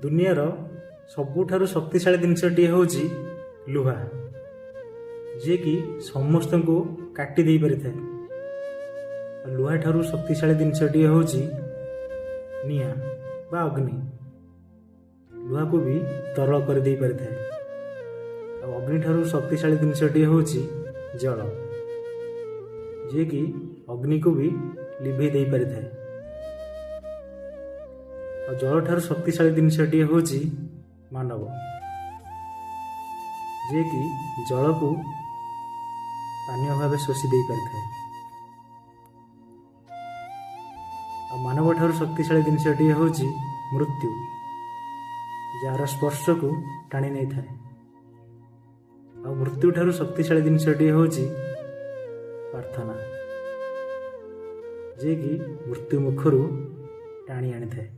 दुनियार सबुठारु शक्तिशाली जिनसटी होउची लुहा, जे कि समस्त को काटी दे पारि थाए। लुहा ठारु शक्तिशाली जिनसटी होउची निया बा अग्नि। लुहा को भी तरल कर दे पारि थाए। अग्नि ठारु शक्तिशाली जिनसटी होउची जल, जे कि अग्नि को भी लिभे दे पारि थाए। जल ठारु शक्तिशाली जिनसटी होउची मानव, जे कि जल को पानीय भाव शोषी दे पारि थाए। मानव ठारु शक्तिशाली जिनसटी होउची मृत्यु, जार स्पर्श को टाणी नहीं थाए। मृत्यु ठारु शक्तिशाली जिनसटी होउची प्रार्थना, जे कि मृत्यु मुखरू टाणी आनी थाए।